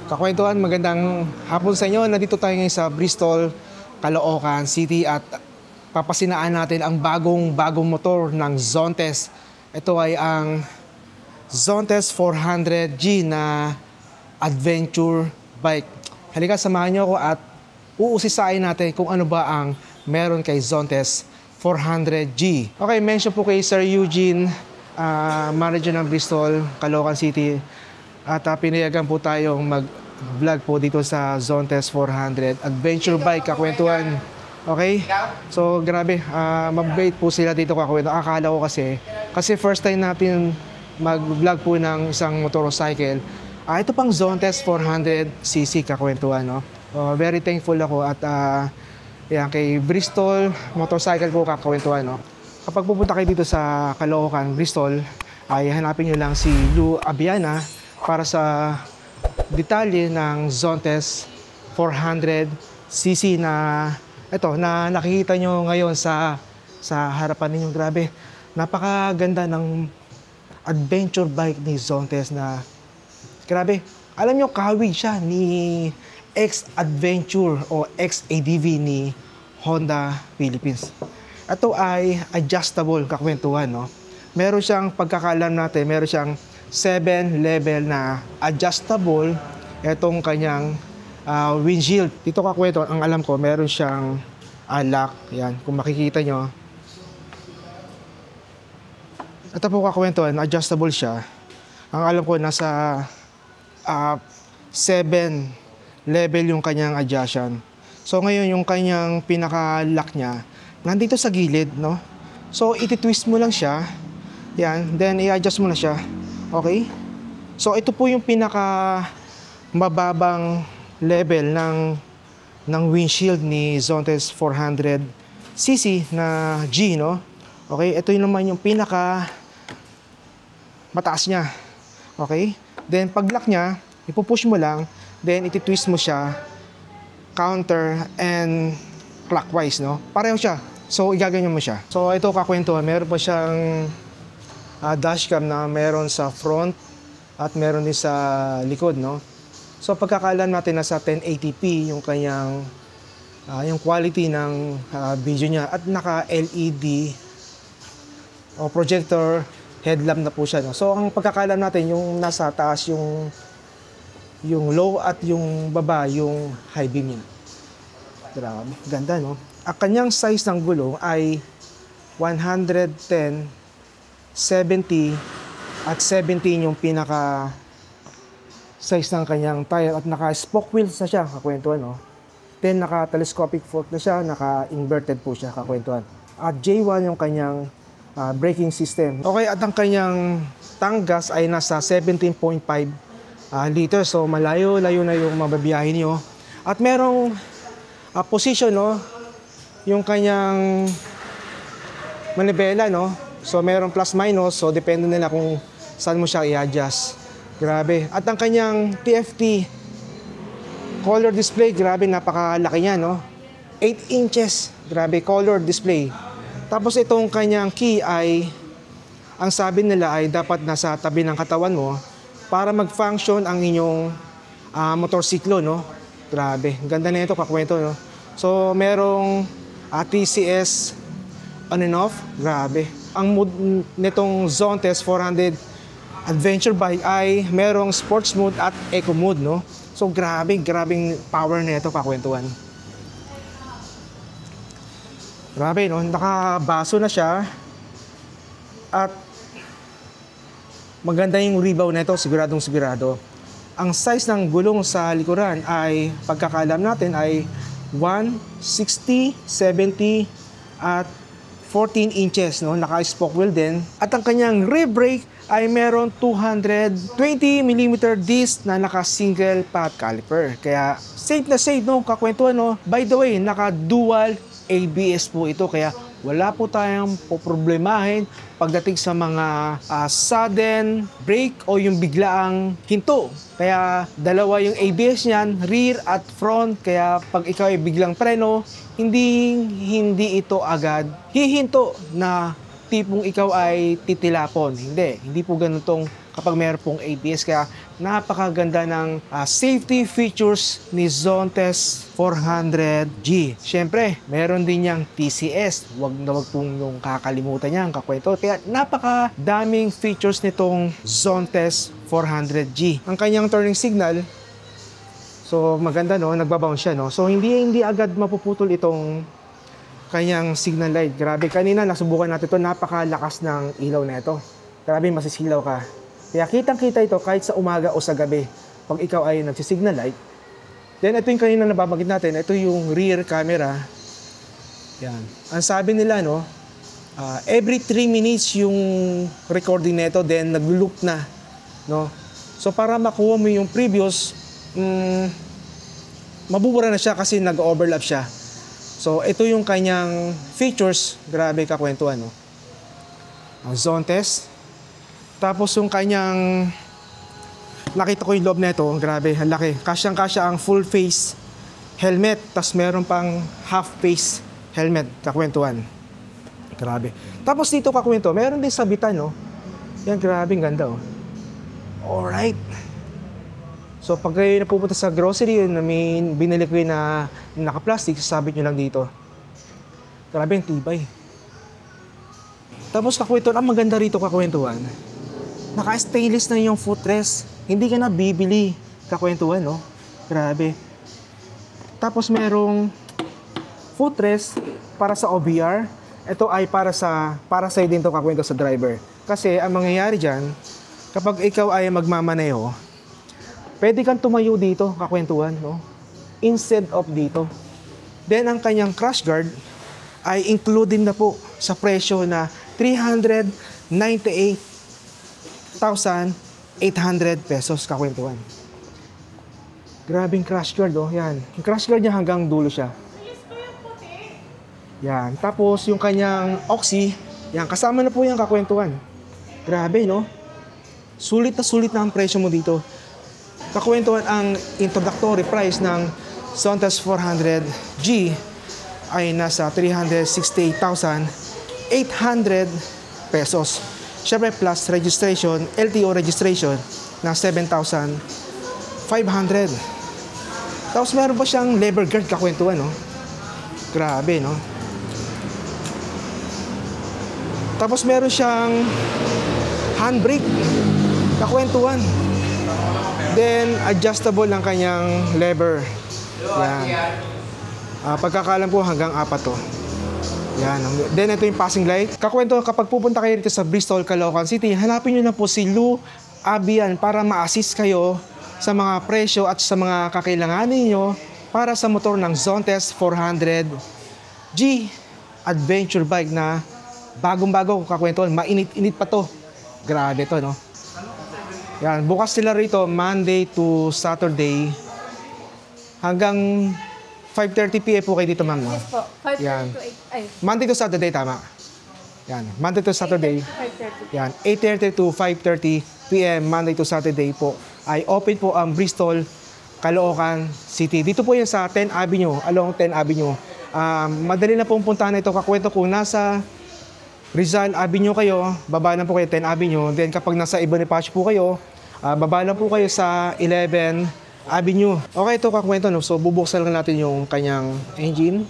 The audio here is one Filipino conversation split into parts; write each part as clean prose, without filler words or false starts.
Kakwentuhan, magandang hapon sa inyo. Nandito tayo ngayon sa Bristol, Caloocan City at papasinaan natin ang bagong motor ng Zontes. Ito ay ang Zontes 400G na adventure bike. Halika, samahan niyo ako at uusisain natin kung ano ba ang meron kay Zontes 400G. Okay, mention po kay Sir Eugene, manager ng Bristol, Caloocan City. At pinayagan po tayong mag-vlog po dito sa Zontes 400 adventure bike, kakwentuhan. Okay? So, grabe. Mabait po sila dito, kakwentuhan. Akala ko kasi first time natin mag-vlog po ng isang motorcycle. Ito pang Zontes 400cc, kakwentuhan, no? Very thankful ako at yan, kay Bristol Motorcycle po, kakwentuhan, no? Kapag pupunta kayo dito sa Caloocan, Bristol, ay hanapin nyo lang si Lou Abiana para sa detalye ng Zontes 400cc na ito na nakikita nyo ngayon sa harapan ninyo. Grabe, napakaganda ng adventure bike ni Zontes na grabe. Alam nyo, kahawig siya ni X-Adventure o X-ADV ni Honda Philippines. Ito ay adjustable, kakwentuhan, no? Meron siyang, pagkakalam natin, meron siyang 7 level na adjustable itong kanyang windshield. Dito, kakwento, ang alam ko, meron siyang lock. Yan, kung makikita nyo. Ito po, kakwento, adjustable siya. Ang alam ko, nasa 7 level yung kanyang adjustment. So, ngayon, yung kanyang pinaka-lock niya, nandito sa gilid, no? So, iti-twist mo lang siya. Yan, then i-adjust mo na siya. Okay? So, ito po yung pinaka mababang level ng windshield ni Zontes 400cc na G, no? Okay? Ito yung naman yung pinaka mataas niya. Okay? Then, pag lock niya, ipupush mo lang, then iti-twist mo siya counter and clockwise, no? Pareho siya. So, igaganyan mo siya. So, ito, kakwentuhan, meron pa siyang dashcam na meron sa front at meron din sa likod, no? So pagkakalam natin nasa 1080p yung kanyang yung quality ng video niya at naka LED o projector headlamp na po siya, no? So ang pagkakalam natin yung nasa taas yung low at yung baba yung high beam niya. Grabe, ganda, no? Ang kanyang size ng gulong ay 110, 70 at 17 yung pinaka size ng kanyang tire at naka-spoke wheels na siya, kakwentuhan, no? Then naka-telescopic fork na siya, naka-inverted po siya, kakwentuhan. At J1 yung kanyang braking system. Okay, at ang kanyang tank gas ay nasa 17.5 liters. So malayo-layo na yung mababiyahin nyo. At merong position, no? Yung kanyang manibela, no? So, merong plus minus. So, depende nila kung saan mo siya i-adjust. Grabe. At ang kanyang TFT color display, grabe, napakalaki niya, no? 8 inches. Grabe, color display. Tapos, itong kanyang key ay, ang sabi nila ay dapat nasa tabi ng katawan mo para mag-function ang inyong motorsiklo, no? Grabe. Ganda na ito, kakwento, no? So, merong TCS on and off. Grabe. Ang mood nitong Zontes 400 adventure bike ay merong sports mode at eco mode, no? So grabing power nito, kakwentuhan. Grabe, no? Nakabaso na siya at maganda yung rebound nito, siguradong sigurado. Ang size ng gulong sa likuran ay pagkakalam natin ay 160, 70 at 14 inches, no? Naka-spoke wheel din. At ang kanyang rear brake ay meron 220mm disc na naka-single path caliper. Kaya safe na safe, no? Kakwentuhan, no? By the way, naka-dual ABS po ito. Kaya wala po tayong poproblemahin pagdating sa mga sudden brake o yung biglaang hinto. Kaya dalawa yung ABS niyan, rear at front. Kaya pag ikaw ay biglang preno, hindi ito agad hihinto na tipong ikaw ay titilapon. Hindi po ganitong kapag meron pong ABS. Kaya napakaganda ng safety features ni Zontes 400G. Siyempre, meron din niyang TCS. Huwag na huwag pong yung kakalimutan niya ang kakwento. Kaya napakadaming features nitong Zontes 400G. Ang kanyang turning signal, so maganda no, nagbabounce siya no. So hindi agad mapuputol itong kanyang signal light. Grabe, kanina nasubukan natin ito, napakalakas ng ilaw na ito. Grabe, masisilaw ka. Kaya kitang-kita ito kahit sa umaga o sa gabi pag ikaw ay nagsisignal light. Then ito yung kanina nababanggit natin, ito yung rear camera. Yan. Ang sabi nila no, every 3 minutes yung recording nito, then nag-loop na, no. So para makuha mo yung previous, mabubura na siya kasi nag-overlap siya. So, ito yung kanyang features. Grabe kakwentuhan, no? Ang Zontes. Tapos yung kanyang... Nakita ko yung loob na ito. Grabe, ang laki. Kasyang-kasya ang full face helmet. Tapos meron pang half face helmet. Kakwentuhan. Grabe. Tapos dito kakwento, meron din sabitan, no? Yan, grabe, ang ganda, oh. Alright. So, pag kayo napupunta sa grocery, may binili ko yun na naka-plastic, sasabit nyo lang dito. Grabe yung tibay. Tapos kakwentuhan, ang maganda rito kakwentuhan, naka-stainless na yung footrest. Hindi ka na bibili kakwentuhan, no? Grabe. Tapos merong footrest para sa OBR. Ito ay para sa'yo din ito kakwento sa driver. Kasi ang mangyayari dyan, kapag ikaw ay magmamaneho, pwede kang tumayo dito, kakwentuhan, no? Instead of dito. Then, ang kanyang crash guard ay included na po sa presyo na 398,800 pesos, kakwentuhan. Grabing crash guard, oh. Yan. Yung crash guard niya hanggang dulo siya. Yan. Tapos, yung kanyang oxy, yan, kasama na po yung kakwentuhan. Grabe, no? Sulit na ang presyo mo dito. Kakwentuhan, ang introductory price ng Zontes 400G ay nasa 368,800 pesos. Siyempre plus registration, LTO registration na 7,500. Tapos meron pa siyang lever guard kakwentuhan, no? Grabe, no? Tapos meron siyang handbrake kakwentuhan. Then, adjustable ang kanyang lever. Yan. Pagkakalam po hanggang 4 to. Yan. Then, ito yung passing light. Kakwento, kapag pupunta kayo dito sa Bristol, Caloocan City, hanapin nyo na po si Lou Abian para ma-assist kayo sa mga presyo at sa mga kakailanganin nyo para sa motor ng Zontes 400G adventure bike na bagong-bago kakwento. Mainit-init pa to. Grabe to, no? Yan, bukas sila rito Monday to Saturday hanggang 5:30 PM po kayo dito, ma'am, no? Yes po, 5:30 Yan. to 8, ay, Monday to Saturday, tama. Yan, Monday to Saturday. 5:30. Yan, 8:30 to 5:30 PM, Monday to Saturday po. Ay open po ang Bristol, Caloocan City. Dito po yan sa 10 Avenue, along 10 Avenue. Madali na pong puntahan ito. Kakwento kung nasa Rizal Avenue kayo, baba na po kayo 10 Avenue. Then kapag nasa Bonifacio po kayo, baba na po kayo sa 11 Avenue. Okay, ito kakwento, no? So bubuksan lang natin yung kanyang engine.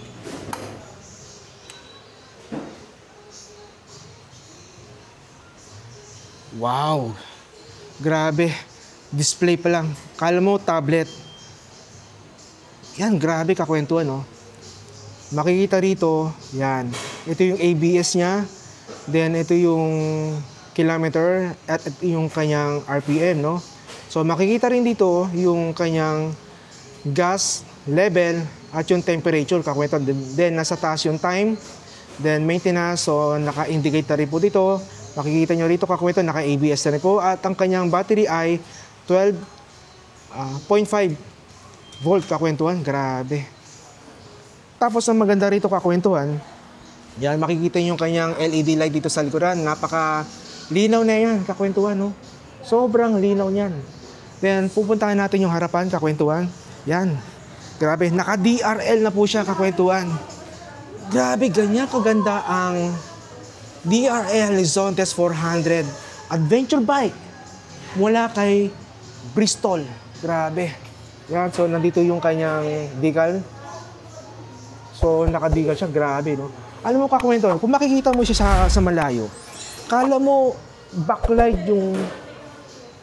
Wow! Grabe. Display pa lang. Kala mo tablet. Yan, grabe kakwentuhan, no? Makikita rito, yan. Ito yung ABS niya. Then, ito yung kilometer at ito yung kanyang RPM, no? So, makikita rin dito yung kanyang gas level at yung temperature, kakwento. Then, nasa taas yung time. Then, maintenance. So, naka-indicate na rin po dito. Makikita nyo rito, kakwento, naka-ABS na rin po. At ang kanyang battery ay 12.5 volt, kakwentuhan. Grabe. Tapos, ang maganda rito, kakwentuhan, yan, makikita nyo yung kanyang LED light dito sa likuran. Napaka-linaw na yan, kakwentuhan, no? Sobrang linaw niyan. Then, pupuntahan natin yung harapan, kakwentuhan. Yan. Grabe, naka-DRL na po siya, kakwentuhan. Grabe, ganyan kaganda ang DRL Zontes 400 adventure bike. mula kay Bristol. Grabe. Yan, so nandito yung kanyang decal. So nakadigal siya, grabe, no? Alam mo kakwento, kung makikita mo siya sa malayo, kala mo backlight yung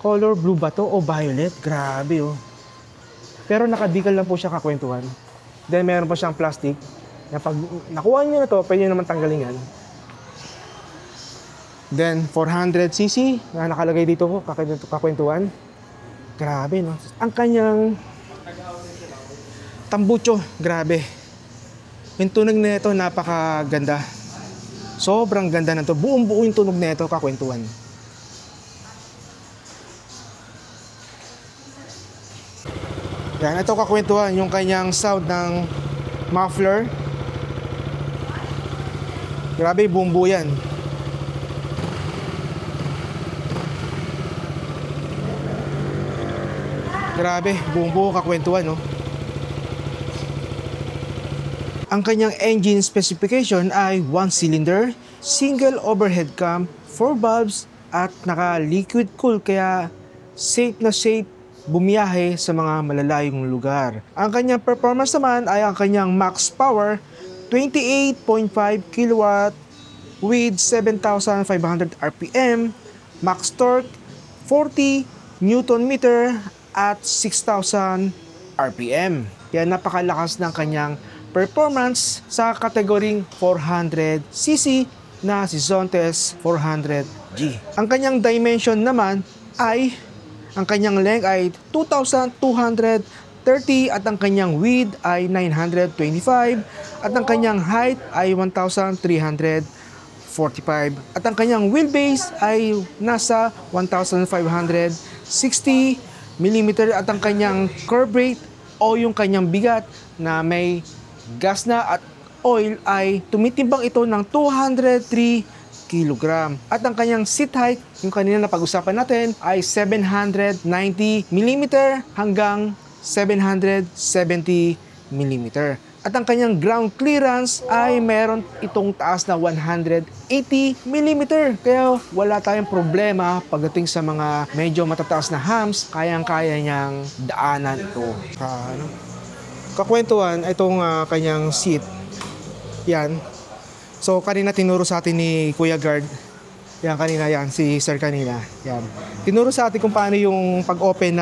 color blue ba to o violet? Grabe, oh. Pero nakadigal lang po siya kakwentuhan. Then meron pa siyang plastic. Na pag nakuha niyo na to, pwede naman tanggalin yan. Then 400cc na nakalagay dito po, kakwentuhan. Grabe, no? Ang kanyang tambucho, grabe. Yung tunog na ito, napakaganda. Sobrang ganda na to. Buong-buo yung tunog na ito, kakwentuhan. Yan, ito kakwentuhan, yung kanyang sound ng muffler. Grabe, buong-buo yan. Grabe, buong-buo kakwentuhan, no? Ang kanyang engine specification ay 1-cylinder, single overhead cam, 4 valves, at naka-liquid cool kaya safe na safe bumiyahe sa mga malalayong lugar. Ang kanyang performance naman ay ang kanyang max power, 28.5 kW with 7,500 RPM, max torque, 40 Newton meter at 6,000 RPM. Kaya napakalakas ng kanyang performance sa kategoring 400cc na si Zontes 400G. Ang kanyang dimension naman ay, ang kanyang length ay 2,230 at ang kanyang width ay 925 at ang kanyang height ay 1,345 at ang kanyang wheelbase ay nasa 1,560 mm at ang kanyang curb rate o yung kanyang bigat na may gas na at oil ay tumitimbang ito ng 203 kg. At ang kanyang seat height, yung kanina na pag-usapan natin, ay 790 mm hanggang 770 mm. At ang kanyang ground clearance ay meron itong taas na 180 mm. Kaya wala tayong problema pagdating sa mga medyo matataas na humps, kayang-kaya niyang daanan ito. Kakwentuhan, itong kanyang seat. Yan. So, kanina tinuro sa atin ni Kuya Guard. Yan, kanina yan. Si Sir kanina. Yan. Tinuro sa atin kung paano yung pag-open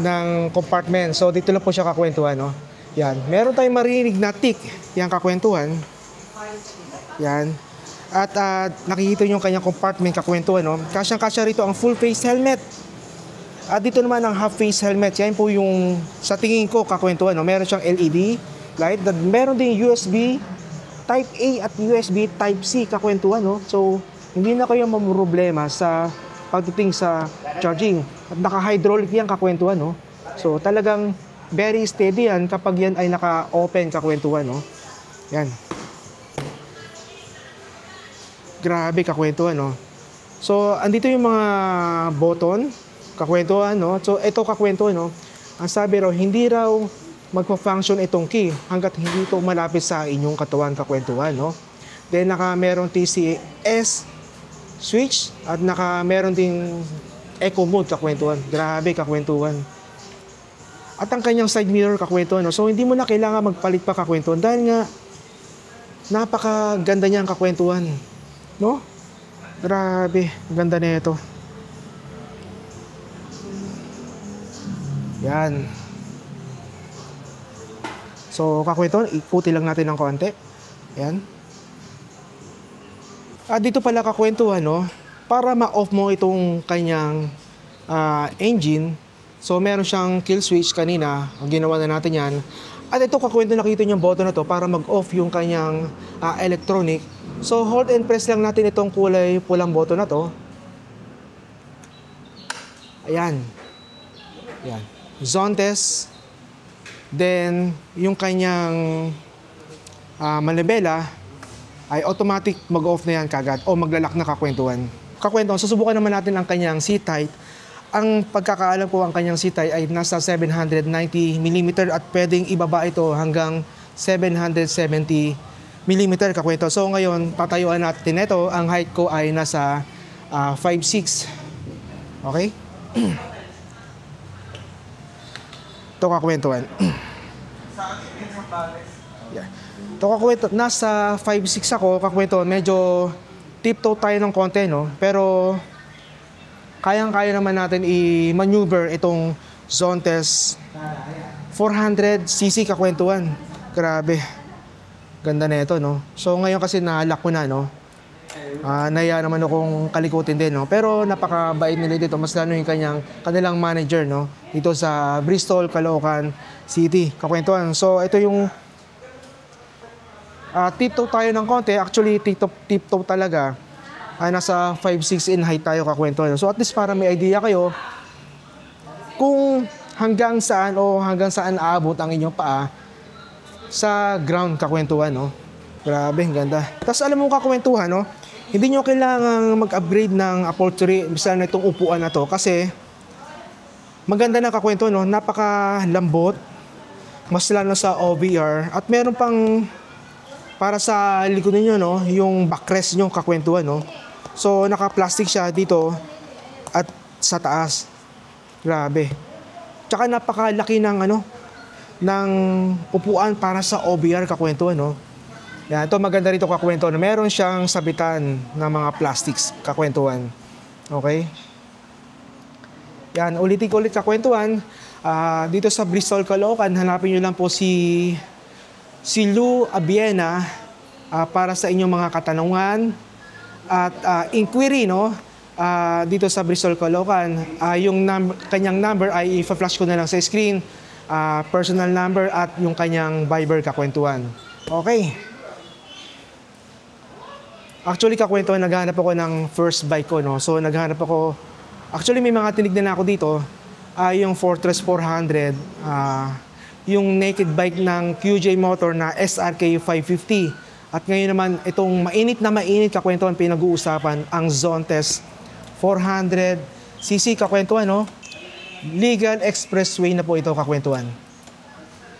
ng compartment. So, dito lang po siya kakwentuhan, no? Yan. Meron tayong marinig na tick. Yan, kakwentuhan. Yan. At nakikita nyo yung kanyang compartment, kakwentuhan, no? Kasyang-kasya rito ang full face helmet. At dito naman ang half face helmet. Yan po yung sa tingin ko kakwentuhan, no? Meron siyang LED light. Meron din USB Type A at USB Type C kakwentuhan, no? So, hindi na kayo mamroblema sa pagdating sa charging. At naka-hydraulic yan kakwentuhan, no? So, talagang very steady yan kapag yan ay naka-open kakwentuhan, no? Yan. Grabe kakwentuhan, no? So, andito yung mga button kakwentuhan, no? So, ito kakwentuhan, no? Ang sabi raw, hindi raw magpa-function itong key hanggat hindi ito malapit sa inyong katawan kakwentuhan, no? Then, meron TCS switch at meron ding eco mode kakwentuhan. Grabe kakwentuhan. At ang kanyang side mirror kakwentuhan, no? So, hindi mo na kailangan magpalit pa kakwentuhan dahil nga napakaganda niya ang kakwentuhan, no? Grabe, ganda na ito. Yan. So, kakwentuhan, ikuti lang natin ng konti. Yan. At dito pala kakwentuhan, no? Para ma-off mo itong kanyang engine. So, meron siyang kill switch kanina. Ang ginawa na natin yan. At ito kakwento, nakita niyo yung button na to para mag-off yung kanyang electronic. So, hold and press lang natin itong kulay pulang button na to. Ayan. Ayan. Zontes. Then, yung kanyang manibela ay automatic mag-off na yan kagad o maglalak na kakwentuhan. Kakwentuhan, susubukan naman natin ang kanyang seat height. Ang pagkakaalam ko, ang kanyang seat height ay nasa 790 mm at pwedeng ibaba ito hanggang 770 mm kakwentuhan. So ngayon, tatayuan natin ito. Ang height ko ay nasa 5'6". Okay? Ito kakwentuhan. Yeah. Ito kakwento, nasa 5'6 ako, kakwentuhan, medyo tiptoe tayo ng konti, no? Pero kayang-kaya naman natin i-maneuver itong Zontes 400cc kakwentuhan. Grabe. Ganda na ito, no? So ngayon kasi na-lock ko na, no? Naya naman akong kalikutin din, no? Pero napakabait nila dito, mas lalo yung kanilang manager, no? Dito sa Bristol, Caloocan City, kakwentuhan. So ito yung tiptoe tayo ng konti. Actually, tiptoe talaga. Nasa 5'6 in height tayo kakwentuhan. So at least para may idea kayo kung hanggang saan aabot ang inyong paa sa ground kakwentuhan, no? Grabe, ang ganda. Tapos alam mo kakwentuhan, no? Hindi nyo kailangang mag-upgrade ng upholstery bisa na itong upuan na to kasi maganda na kakwentuhan, no? Napakalambot, mas lalo sa OBR at meron pang para sa likod ninyo, no? Yung backrest nyo kakwentuhan, no? So naka-plastic siya dito at sa taas. Grabe. Tsaka napakalaki ng ng upuan para sa OBR kakwentuhan, no? Yan, ito maganda rito kakwentuhan. Meron siyang sabitan ng mga plastics kakwentuhan. Okay? Yan, ulit kakwentuhan. Dito sa Bristol, Caloocan, hanapin nyo lang po si Lou Abiena para sa inyong mga katanungan at inquiry, no? Dito sa Bristol, Caloocan. Yung kanyang number ay i-flash ko na lang sa screen. Personal number at yung kanyang Viber kakwentuhan. Okay. Actually, kakwentuhan, naghahanap ako ng first bike ko, no? So, naghahanap ako. Actually, may mga tinignan ako dito. Yung Fortress 400. Yung naked bike ng QJ Motor na SRK 550. At ngayon naman, itong mainit kakwentuhan, pinag-uusapan ang Zontes 400cc kakwentuhan, no? Legal expressway na po ito kakwentuhan.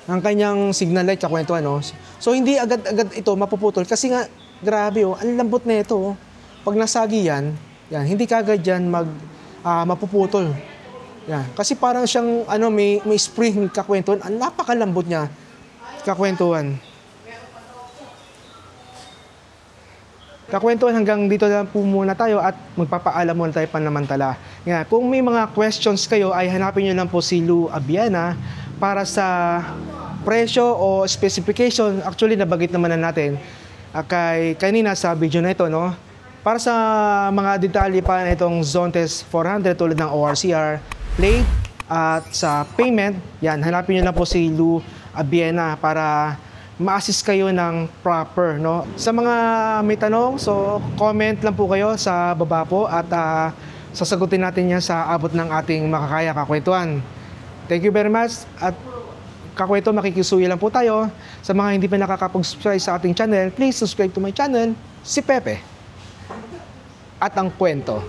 Ang kanyang signal light kakwentuhan, no? So hindi agad-agad ito mapuputol kasi nga grabe, oh, ang lambot na ito, oh. Pag nasagi yan, hindi kagad yan mapuputol. Yan, kasi parang siyang may spring kakwentuhan, ang napakalambot niya kakwentuhan. Kakwentuhan, hanggang dito lang po muna tayo at magpapaalam muna tayo panamantala. Nga, kung may mga questions kayo ay hanapin nyo lang po si Lou Abiena para sa presyo o specification. Actually, nabagit naman na natin kanina sa video na ito, no? Para sa mga detalye pa na itong Zontes 400 tulad ng ORCR, plate at sa payment, yan, hanapin nyo lang po si Lou Abiena para ma-assist kayo ng proper, no? Sa mga may tanong, so comment lang po kayo sa baba po at sasagutin natin yan sa abot ng ating makakaya kakwentuhan. Thank you very much at kakwento, makikisuyo lang po tayo. Sa mga hindi pa nakakapag-subscribe sa ating channel, please subscribe to my channel, si Pepe at ang kwento.